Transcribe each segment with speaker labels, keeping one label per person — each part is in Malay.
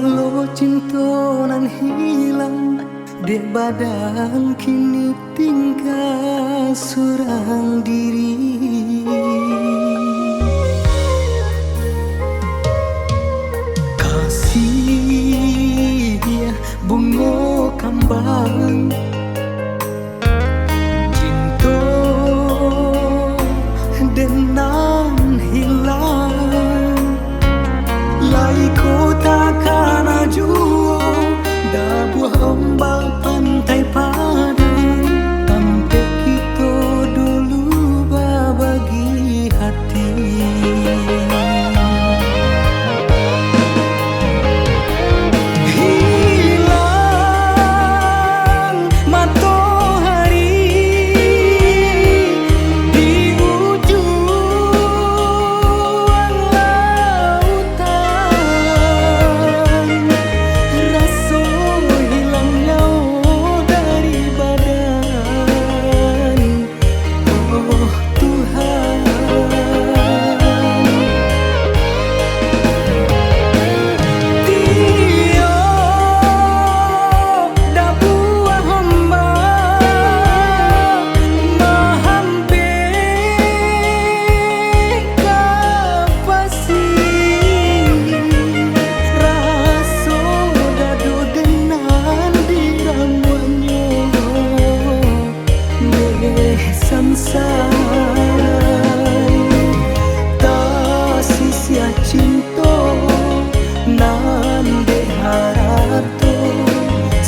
Speaker 1: Salo cinta nan hilang de badan kini tinggal seorang diri. Kasih bunga kembang cinta denan hilang lai ko takkan ajuo dah buah ombak pantai padang sampai kita dulu berbagi hati.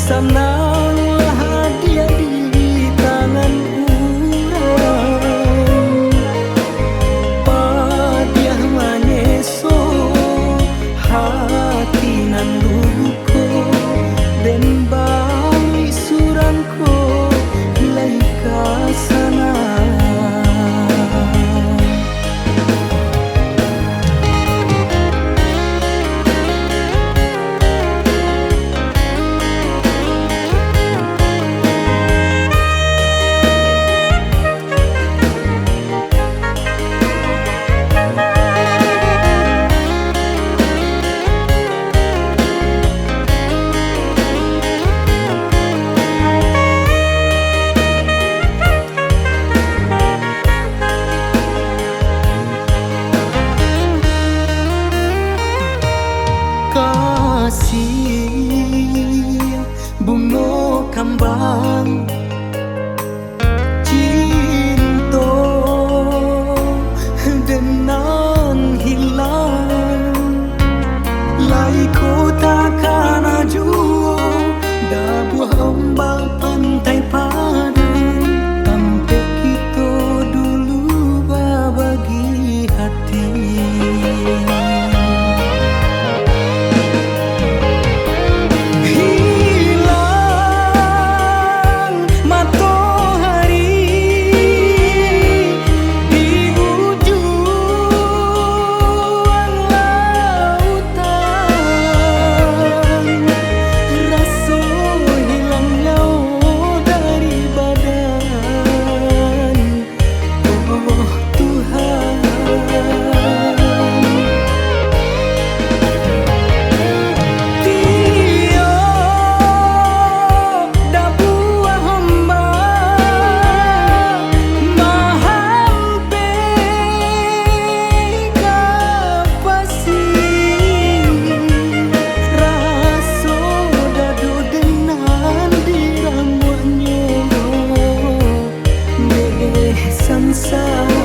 Speaker 1: Senanglah dia di tangan orang, padiah manyeso hati nan luko dan bali suranko lai kasana. Kasih bunga kembang cinta denan hilang lai ko takkan ajuo dah buah ombak pantai padang sampai kita dulu berbagi hati. Sunset.